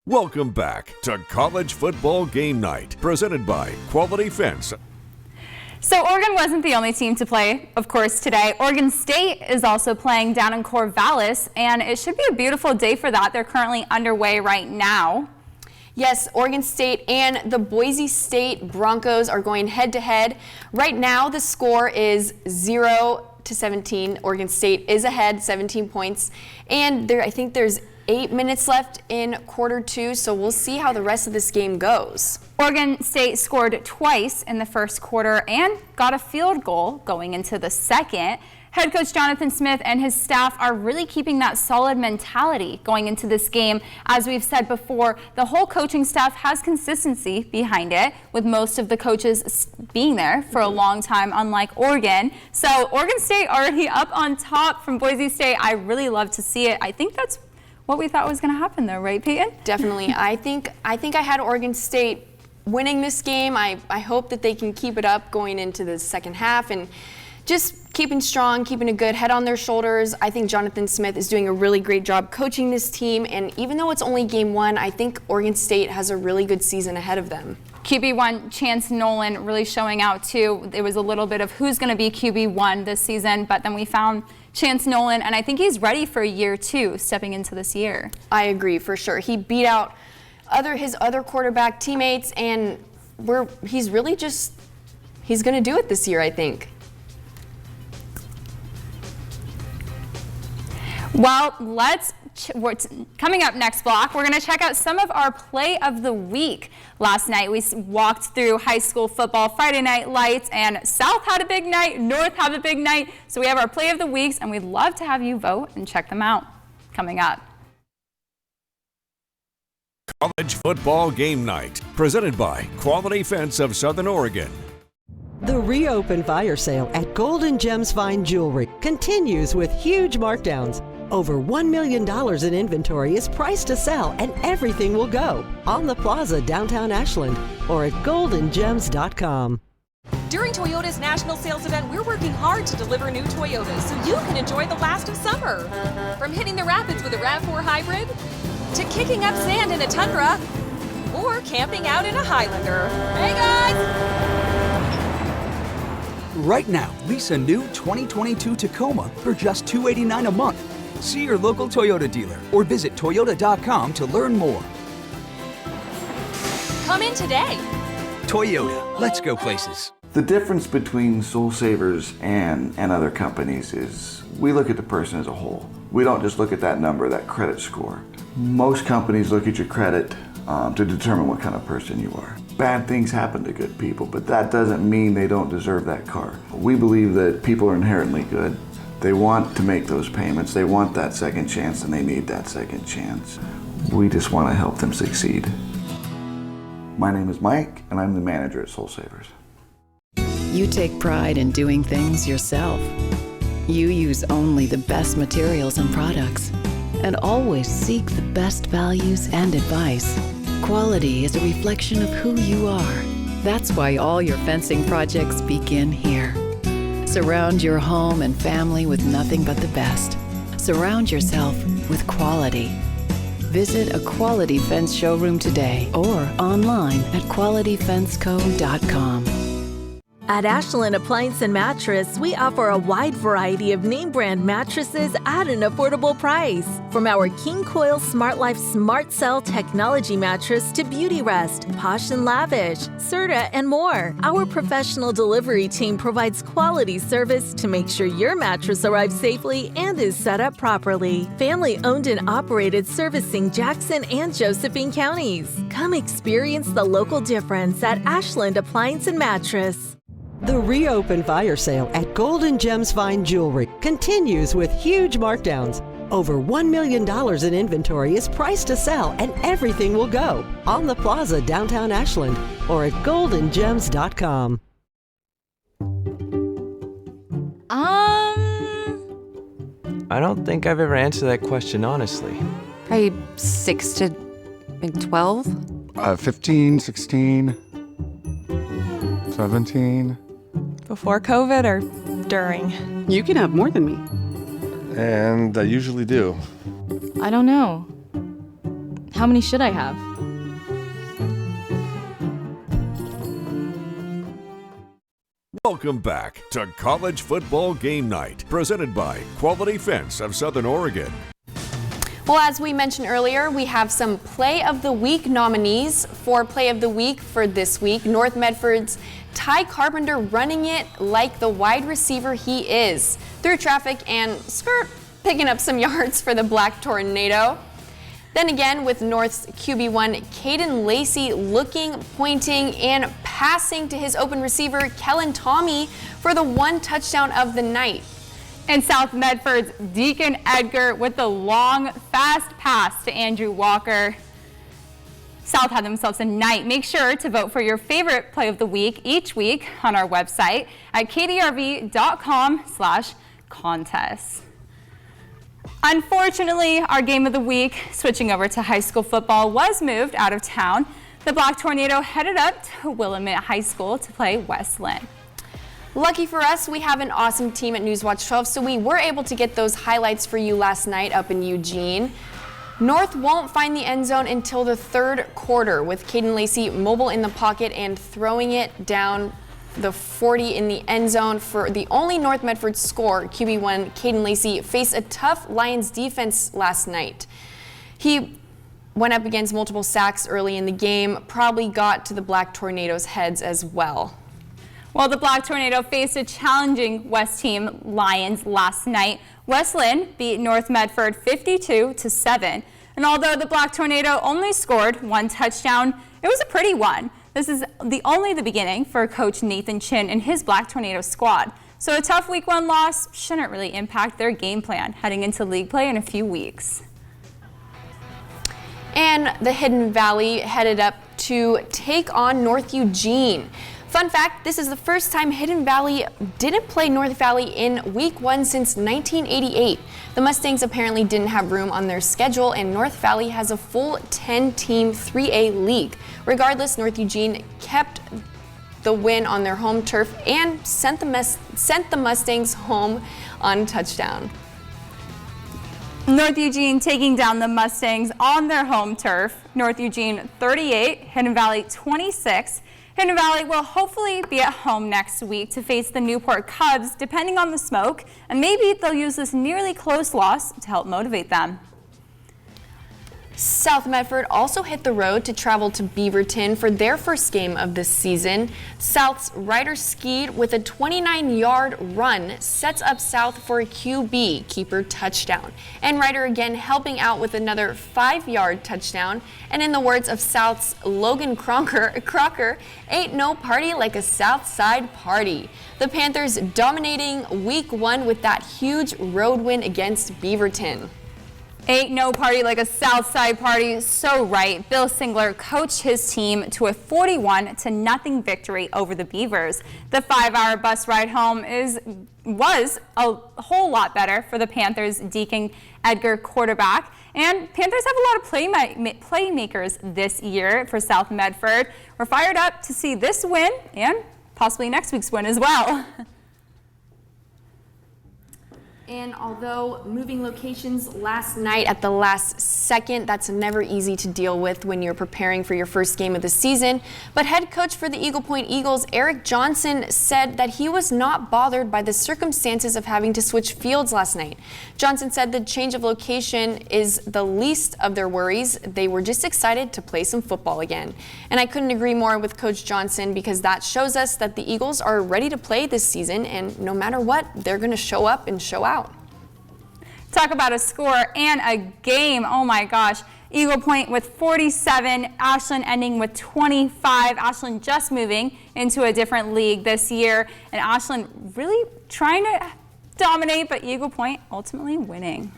Welcome back to College Football Game Night, presented by Quality Fence. So Oregon wasn't the only team to play, of course, today. Oregon State is also playing down in Corvallis, and it should be a beautiful day for that. They're currently underway right now. Yes, Oregon State and the Boise State Broncos are going head-to-head. Right now, the score is 0-17. Oregon State is ahead, 17 points. And I think there's 8 minutes left in quarter 2, so we'll see how the rest of this game goes. Oregon State scored twice in the first quarter and got a field goal going into the second. Head coach Jonathan Smith and his staff are really keeping that solid mentality going into this game. As we've said before, the whole coaching staff has consistency behind it, with most of the coaches being there for a long time, unlike Oregon. So Oregon State already up on top from Boise State. I really love to see it. I think that's what we thought was going to happen, though, right, Peyton? Definitely. I think I had Oregon State winning this game. I hope that they can keep it up going into the second half and just keeping strong, keeping a good head on their shoulders. I think Jonathan Smith is doing a really great job coaching this team, and even though it's only game 1, I think Oregon State has a really good season ahead of them. QB1 Chance Nolan really showing out too. There was a little bit of who's going to be QB1 this season, but then we found Chance Nolan, and I think he's ready for year 2 stepping into this year. I agree for sure. He beat out his other quarterback teammates, and he's going to do it this year, I think. Well, coming up next block, we're going to check out some of our play of the week. Last night we walked through high school football, Friday Night Lights, and South had a big night, North had a big night. So we have our play of the weeks, and we'd love to have you vote and check them out. Coming up. College football game night, presented by Quality Fence of Southern Oregon. The reopened fire sale at Golden Gems Fine Jewelry continues with huge markdowns. Over $1 million in inventory is priced to sell, and everything will go on the plaza downtown Ashland or at goldengems.com. During Toyota's national sales event, we're working hard to deliver new Toyotas so you can enjoy the last of summer. From hitting the rapids with a RAV4 hybrid, to kicking up sand in a Tundra, or camping out in a Highlander. Hey guys! Right now, lease a new 2022 Tacoma for just $289 a month. See your local Toyota dealer or visit Toyota.com to learn more. Come in today. Toyota, let's go places. The difference between Soul Savers and other companies is we look at the person as a whole. We don't just look at that number, that credit score. Most companies look at your credit to determine what kind of person you are. Bad things happen to good people, but that doesn't mean they don't deserve that car. We believe that people are inherently good. They want to make those payments, they want that second chance, and they need that second chance. We just want to help them succeed. My name is Mike, and I'm the manager at Soul Savers. You take pride in doing things yourself. You use only the best materials and products, and always seek the best values and advice. Quality is a reflection of who you are. That's why all your fencing projects begin here. Surround your home and family with nothing but the best. Surround yourself with quality. Visit a Quality Fence showroom today or online at qualityfenceco.com. At Ashland Appliance and Mattress, we offer a wide variety of name brand mattresses at an affordable price. From our King Coil Smart Life Smart Cell technology mattress to Beauty Rest, Posh and Lavish, Serta, and more, our professional delivery team provides quality service to make sure your mattress arrives safely and is set up properly. Family owned and operated, servicing Jackson and Josephine counties. Come experience the local difference at Ashland Appliance and Mattress. The reopened fire sale at Golden Gems Fine Jewelry continues with huge markdowns. Over $1 million in inventory is priced to sell, and everything will go on the plaza downtown Ashland or at goldengems.com. I don't think I've ever answered that question honestly. Probably 6 to 12? 15, 16, 17. Before COVID or during? You can have more than me. And I usually do. I don't know. How many should I have? Welcome back to College Football Game Night, presented by Quality Fence of Southern Oregon. Well, as we mentioned earlier, we have some Play of the Week nominees for Play of the Week for this week. North Medford's Ty Carpenter running it like the wide receiver he is, through traffic and picking up some yards for the Black Tornado. Then again, with North's QB1, Caden Lacey looking, pointing, and passing to his open receiver, Kellen Tommy, for the one touchdown of the night. And South Medford's Deacon Edgar with the long, fast pass to Andrew Walker. South had themselves a night. Make sure to vote for your favorite play of the week each week on our website at kdrv.com/contests. Unfortunately, our game of the week, switching over to high school football, was moved out of town. The Black Tornado headed up to Willamette High School to play Westland. Lucky for us, we have an awesome team at Newswatch 12, so we were able to get those highlights for you last night up in Eugene. North won't find the end zone until the third quarter, with Caden Lacey mobile in the pocket and throwing it down the 40 in the end zone for the only North Medford score. QB1 Caden Lacey faced a tough Lions defense last night. He went up against multiple sacks early in the game, probably got to the Black Tornadoes' heads as well. Well, the Black Tornado faced a challenging West team, Lions, last night. Westland beat North Medford 52-7. And although the Black Tornado only scored one touchdown, it was a pretty one. This is only the beginning for Coach Nathan Chin and his Black Tornado squad. So a tough week one loss shouldn't really impact their game plan heading into league play in a few weeks. And the Hidden Valley headed up to take on North Eugene. Fun fact, this is the first time Hidden Valley didn't play North Valley in week one since 1988. The Mustangs apparently didn't have room on their schedule, and North Valley has a full 10-team 3A league. Regardless, North Eugene kept the win on their home turf and sent the Mustangs home on a touchdown. North Eugene taking down the Mustangs on their home turf. North Eugene 38, Hidden Valley 26. Hidden Valley will hopefully be at home next week to face the Newport Cubs, depending on the smoke, and maybe they'll use this nearly close loss to help motivate them. South Medford also hit the road to travel to Beaverton for their first game of this season. South's Ryder Skeed with a 29-yard run sets up South for a QB keeper touchdown. And Ryder again helping out with another 5-yard touchdown. And in the words of South's Logan Crocker, ain't no party like a South Side party. The Panthers dominating week one with that huge road win against Beaverton. Ain't no party like a South Side party. So right. Bill Singler coached his team to a 41-0 victory over the Beavers. The 5-hour bus ride home was a whole lot better for the Panthers' Deacon Edgar quarterback. And Panthers have a lot of playmakers this year for South Medford. We're fired up to see this win and possibly next week's win as well. And although moving locations last night at the last second, that's never easy to deal with when you're preparing for your first game of the season. But head coach for the Eagle Point Eagles, Eric Johnson, said that he was not bothered by the circumstances of having to switch fields last night. Johnson said the change of location is the least of their worries. They were just excited to play some football again. And I couldn't agree more with Coach Johnson, because that shows us that the Eagles are ready to play this season, and no matter what, they're going to show up and show out. Talk about a score and a game. Oh my gosh. Eagle Point with 47, Ashland ending with 25. Ashland just moving into a different league this year, and Ashland really trying to dominate, but Eagle Point ultimately winning.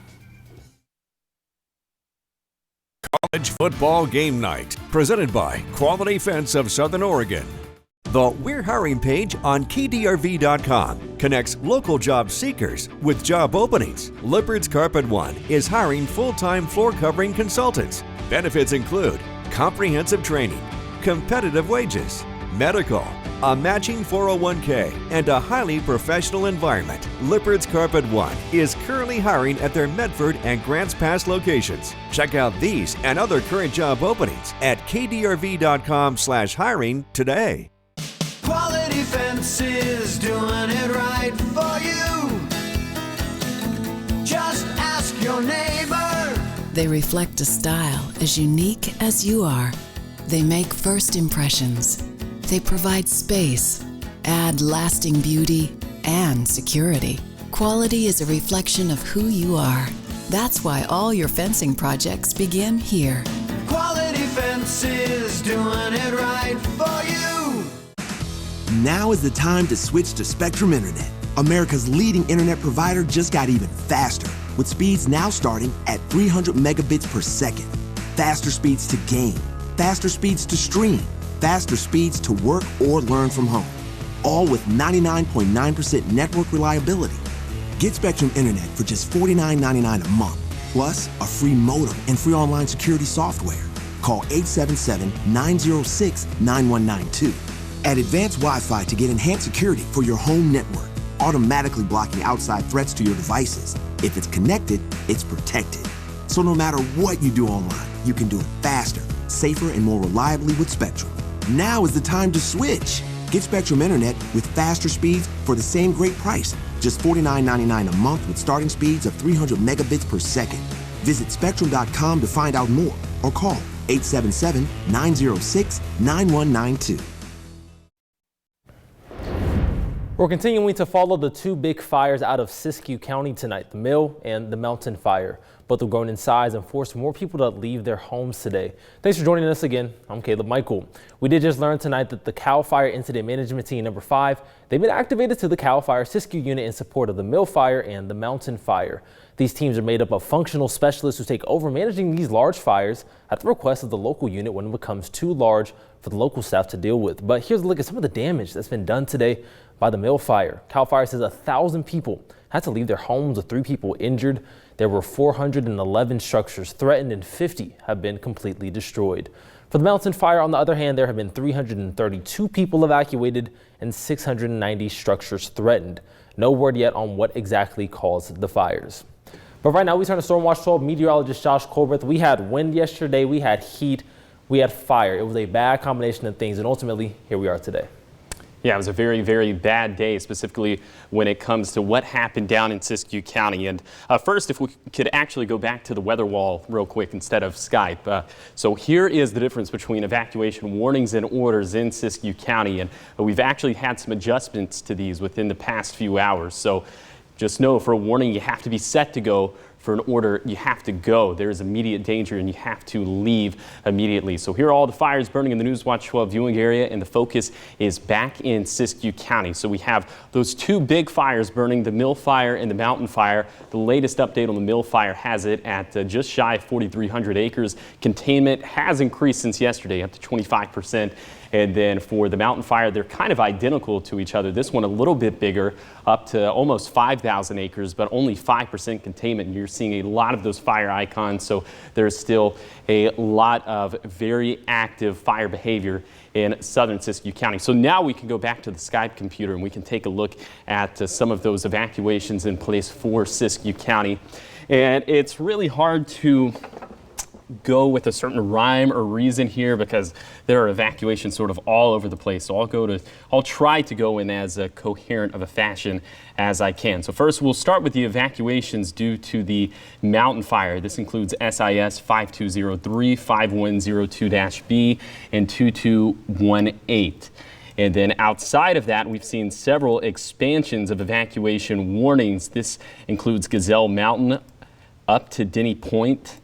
College football game night, presented by Quality Fence of Southern Oregon. The We're Hiring page on KDRV.com connects local job seekers with job openings. Lippard's Carpet One is hiring full-time floor covering consultants. Benefits include comprehensive training, competitive wages, medical, a matching 401k, and a highly professional environment. Lippard's Carpet One is currently hiring at their Medford and Grants Pass locations. Check out these and other current job openings at KDRV.com/hiring today. Quality Fences, doing it right for you. Just ask your neighbor. They reflect a style as unique as you are. They make first impressions. They provide space, add lasting beauty, and security. Quality is a reflection of who you are. That's why all your fencing projects begin here. Quality Fences, doing it right for you. Now is the time to switch to Spectrum Internet. America's leading internet provider just got even faster, with speeds now starting at 300 megabits per second. Faster speeds to game, faster speeds to stream, faster speeds to work or learn from home. All with 99.9% network reliability. Get Spectrum Internet for just $49.99 a month, plus a free modem and free online security software. Call 877-906-9192. Add advanced Wi-Fi to get enhanced security for your home network, automatically blocking outside threats to your devices. If it's connected, it's protected. So no matter what you do online, you can do it faster, safer, and more reliably with Spectrum. Now is the time to switch. Get Spectrum Internet with faster speeds for the same great price. Just $49.99 a month with starting speeds of 300 megabits per second. Visit Spectrum.com to find out more or call 877-906-9192. We're continuing to follow the two big fires out of Siskiyou County tonight, the Mill and the Mountain Fire. Both have grown in size and forced more people to leave their homes today. Thanks for joining us again. I'm Caleb Michael. We did just learn tonight that the CAL Fire Incident Management Team number 5, they've been activated to the CAL Fire Siskiyou unit in support of the Mill Fire and the Mountain Fire. These teams are made up of functional specialists who take over managing these large fires at the request of the local unit when it becomes too large for the local staff to deal with. But here's a look at some of the damage that's been done today by the Mill Fire. CAL Fire says 1,000 people had to leave their homes with 3 people injured. There were 411 structures threatened and 50 have been completely destroyed. For the Mountain Fire, on the other hand, there have been 332 people evacuated and 690 structures threatened. No word yet on what exactly caused the fires. But right now we turn to Stormwatch 12 meteorologist Josh Colbert. We had wind yesterday, we had heat, we had fire. It was a bad combination of things, and ultimately here we are today. Yeah, it was a very, very bad day, specifically when it comes to what happened down in Siskiyou County. And first, if we could actually go back to the weather wall real quick instead of Skype. So here is the difference between evacuation warnings and orders in Siskiyou County. And we've actually had some adjustments to these within the past few hours. So just know, for a warning, you have to be set to go. For an order, you have to go. There is immediate danger and you have to leave immediately. So here are all the fires burning in the Newswatch 12 viewing area, and the focus is back in Siskiyou County. So we have those two big fires burning, the Mill Fire and the Mountain Fire. The latest update on the Mill Fire has it at just shy of 4,300 acres. Containment has increased since yesterday, up to 25%. And then for the Mountain Fire, they're kind of identical to each other. This one a little bit bigger, up to almost 5,000 acres, but only 5% containment. And you're seeing a lot of those fire icons, so there's still a lot of very active fire behavior in southern Siskiyou County. So now we can go back to the Skype computer and we can take a look at some of those evacuations in place for Siskiyou County. And it's really hard to go with a certain rhyme or reason here because there are evacuations sort of all over the place. So I'll try to go in as coherent of a fashion as I can. So first we'll start with the evacuations due to the Mountain Fire. This includes SIS 5203, 5102-B, and 2218. And then outside of that, we've seen several expansions of evacuation warnings. This includes Gazelle Mountain up to Denny Point.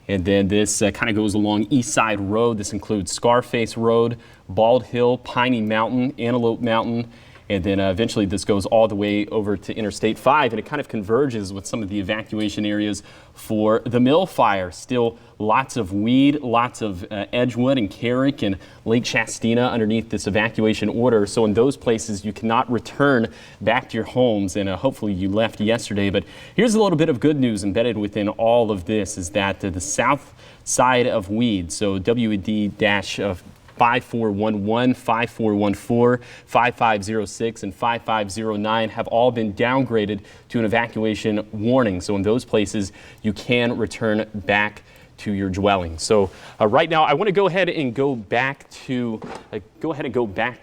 And then this kind of goes along East Side Road. This includes Scarface Road, Bald Hill, Piney Mountain, Antelope Mountain, and then eventually this goes all the way over to Interstate 5, and it kind of converges with some of the evacuation areas for the Mill Fire. Still lots of weed, lots of Edgewood and Carrick and Lake Shastina underneath this evacuation order. So in those places, you cannot return back to your homes, and hopefully you left yesterday. But here's a little bit of good news embedded within all of this is that the south side of Weed, so WED-of 5411, 5414, 5506, and 5509 have all been downgraded to an evacuation warning. So in those places, you can return back to your dwelling. So right now, I want to go ahead and go back to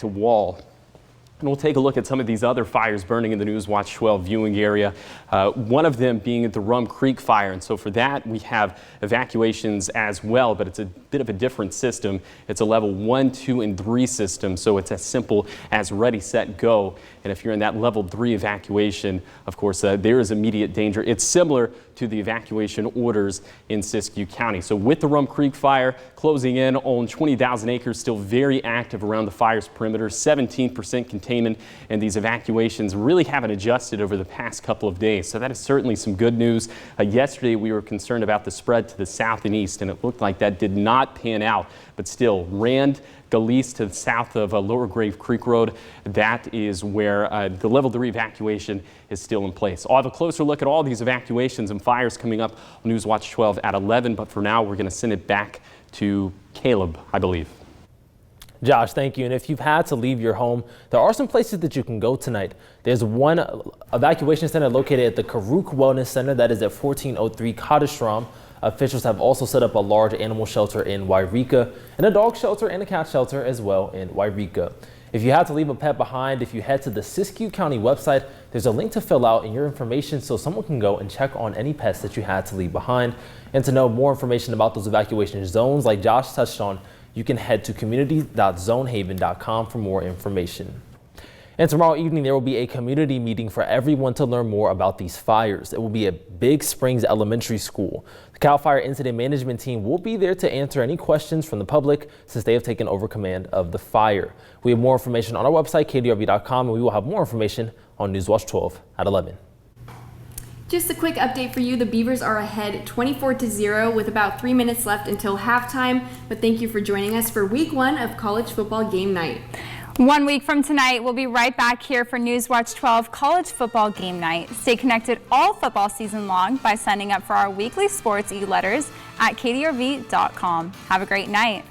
Wall. And we'll take a look at some of these other fires burning in the Newswatch 12 viewing area. One of them being the Rum Creek Fire. And so for that, we have evacuations as well, but it's a bit of a different system. It's a level 1, 2, and 3 system. So it's as simple as ready, set, go. And if you're in that level 3 evacuation, of course, there is immediate danger. It's similar to the evacuation orders in Siskiyou County. So with the Rum Creek fire closing in on 20,000 acres, still very active around the fire's perimeter, 17% containment, and these evacuations really haven't adjusted over the past couple of days. So that is certainly some good news. Yesterday we were concerned about the spread to the south and east, and it looked like that did not pan out. But still, Rand, Galeese to the south of Lower Grave Creek Road, that is where the level 3 evacuation is still in place. I'll have a closer look at all these evacuations and fires coming up on Newswatch 12 at 11, but for now we're going to send it back to Caleb, I believe. Josh, thank you. And if you've had to leave your home, there are some places that you can go tonight. There's one evacuation center located at the Karuk Wellness Center that is at 1403 Kadastrom. Officials have also set up a large animal shelter in Wairika and a dog shelter and a cat shelter as well in Wairika. If you have to leave a pet behind, if you head to the Siskiyou County website, there's a link to fill out in your information so someone can go and check on any pets that you had to leave behind. And to know more information about those evacuation zones like Josh touched on, you can head to community.zonehaven.com for more information. And tomorrow evening, there will be a community meeting for everyone to learn more about these fires. It will be at Big Springs Elementary School. The CAL FIRE Incident Management Team will be there to answer any questions from the public since they have taken over command of the fire. We have more information on our website, kdrv.com, and we will have more information on Newswatch 12 at 11. Just a quick update for you. The Beavers are ahead 24-0 with about 3 minutes left until halftime. But thank you for joining us for week 1 of college football game night. 1 week from tonight, we'll be right back here for Newswatch 12 College Football Game Night. Stay connected all football season long by signing up for our weekly sports e-letters at kdrv.com. Have a great night.